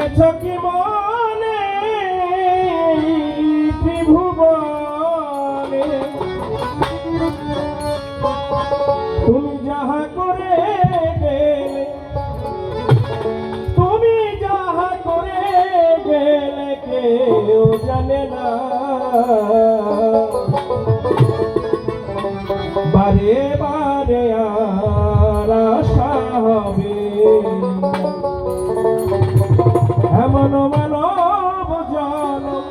ভেবেছ কি মনে ত্রিভুবনে তুমি যাহা করে গেলে, তুমি যাহা করে গেলে কেউ জানে না। বারে বারে আর আশা হবে এমন মানব জনম,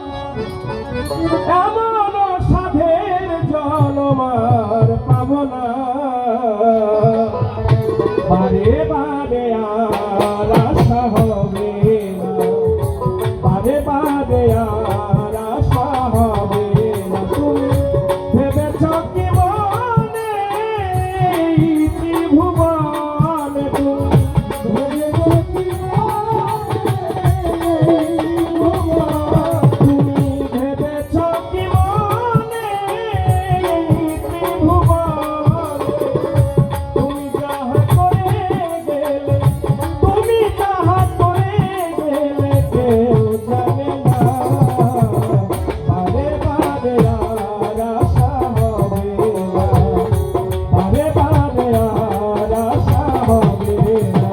এমন সাধের জনম আর পাব না। বারে বারে আর আশা হবে না, বারে বারে আর আশা হবে না। তুমি ভেবেছ কি মনে ত্রিভুবনে, তুমি ভেবেছ কি মনে ত্রিভুবনে, তুমি যাহা করে গেলে, তুমি যাহা করে গেলে কেউ জানে না। বারে বারে আর আশা হবে না, বারে বারে আর আশা হবে না।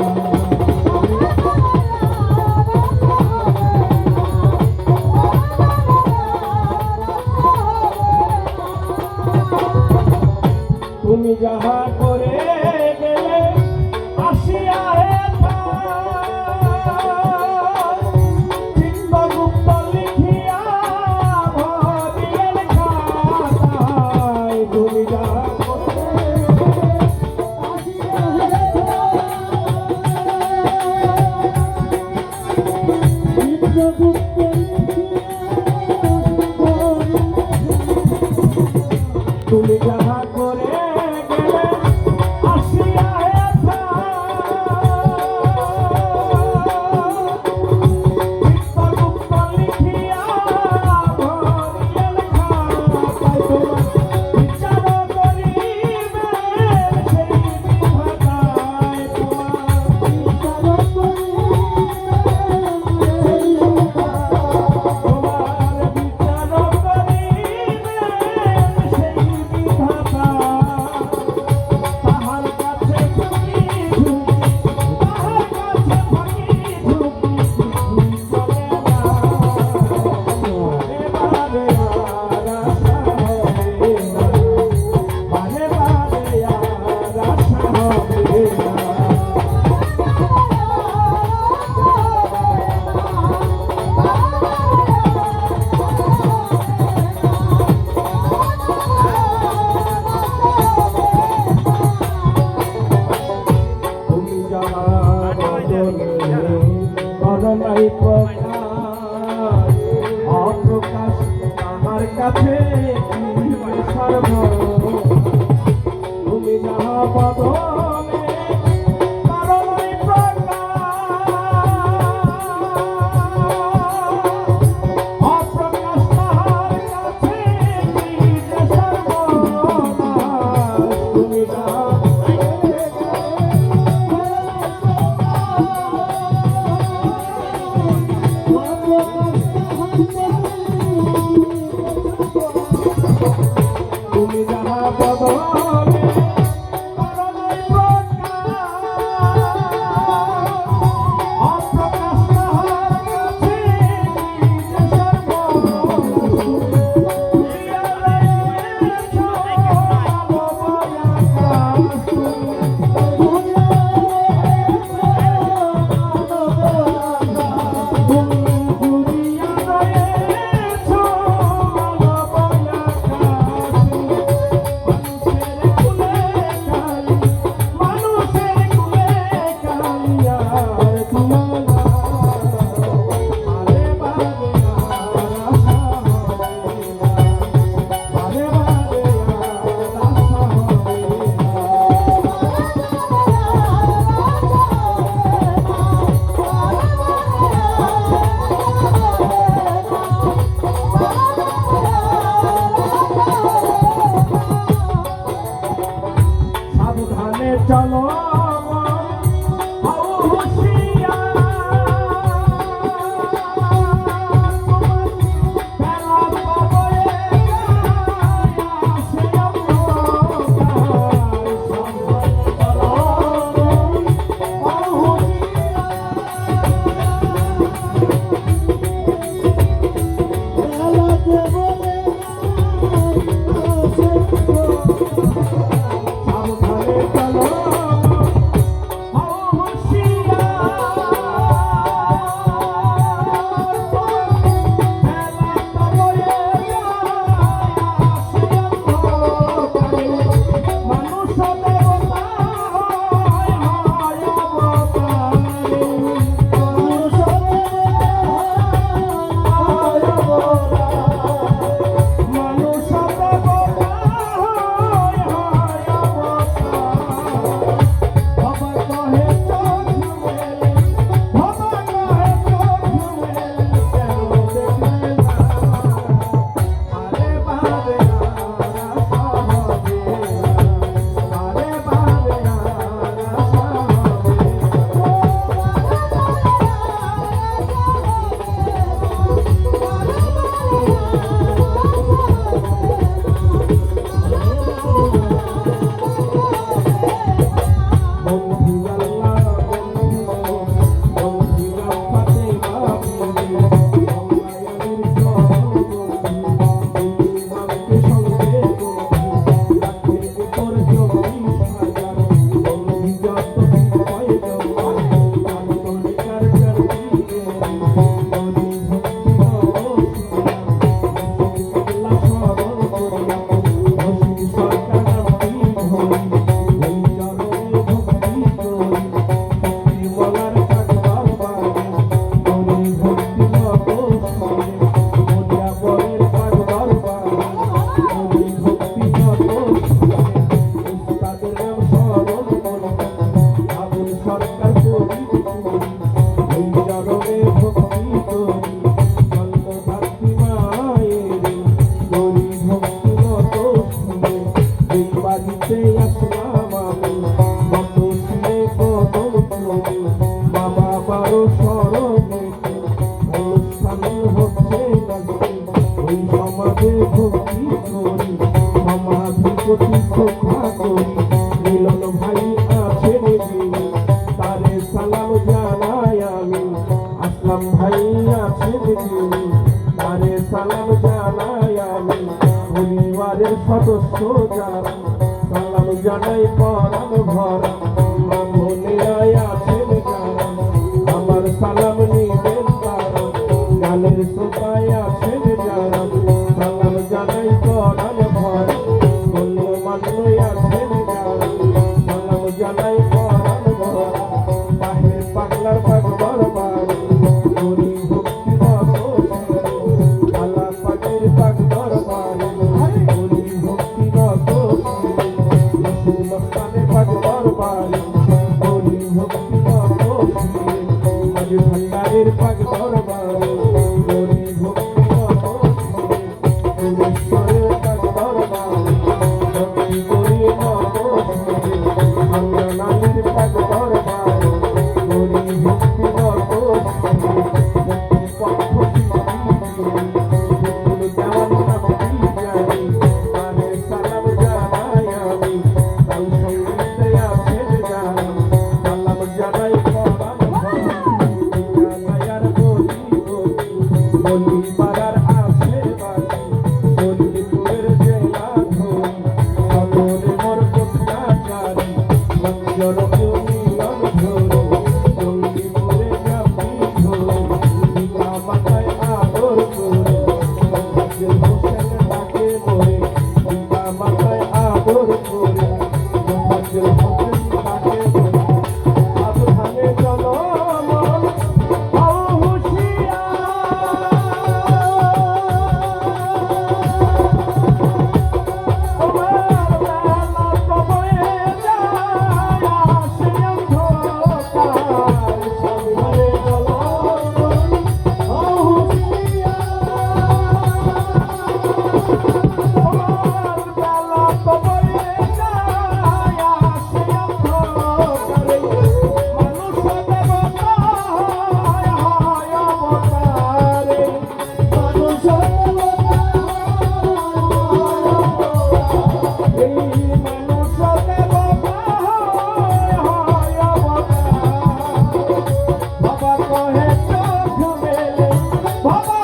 তুমি যাহা করে গেলে আসিয়া চিত্তগুপ্ত লিখিয়া ভরিলেন খাতায়। তুমি যাহা করে আসিয়া চিত্তগুপ্ত তুমি যাহা করে গেলে আসিয়া চিত্তগুপ্ত লিখিয়া ভরিলেন খাতায়। তোমার বিচার করিবে সেই বিধাতায়, তোমার বিচার করিবে সেই বিধাতায়, তোমার বিচার করিবে সেই বিধাতা। তাহার কাছে ফাঁকি ঝুঁকি, তাহার কাছে ফাঁকি ঝুঁকি কিছুই চলে না। বারে বারে আর আশা হবে না, বারে বারে আর আশা হবে না। তুমি যাহা বদলে করোনাই প্রকাশ, অপ্রকাশ তাহার কাছে সর্ব। তুমি যাহা বদলে করোনাই প্রকাশ, অপ্রকাশ তাহার কাছে সর্বনাশ। তুমি যাহা তুমি যাহা বদলে করোনাই প্রকাশ, অপ্রকাশ তাহার কাছে তুমি ভক্তি করি সমাধি প্রতি শ্রদ্ধা করি মিলন ভাই আছেন যিনি তারে সালাম জানাই আমি আসলাম ভাই আছেন যিনি তারে সালাম জানাই আমি পরিবারের সদস্য যারা সালাম জানাই পরাণ ভরা মা বোনেরাই আছেন যারা আমার সালাম নিবেন তারা গানের শ্রোতায় আছেন যারা সালাম জানাই পরাণ ভরা গণ্যমান্য আছেন যারা সালাম জানাই পরাণ ভরা বাহির পাগলার পাগলার বাড়ি গরি ভক্তি আল্লাহ পাগের পাগলার বাড়ি গরি ভক্তি মস্তানে পাগলার বাড়ি গরি ভক্তি আজ ভান্ডারের পাগলার বাড়ি গরি ভক্তি সুরেশ্বরের পাগলার বাড়ি ভক্তি করি আমরা নানির পাগলার বাড়ি গরি ভক্তি পাড়ার আছে বাকি গরিবপুরের জেলা ধরি সকলে মোর প্রত্যাচারী মঞ্জর মিলন ধরো গরিবপুরে যাবি ধরো পিতা মাতায় আদর করে মোহাজ্জেল হোসেন ডাকে মরে পিতা মাতায় আদর করে মোহাজ্জেল হোসেন ডাকে মরে সাবধানে চলো মন বাবা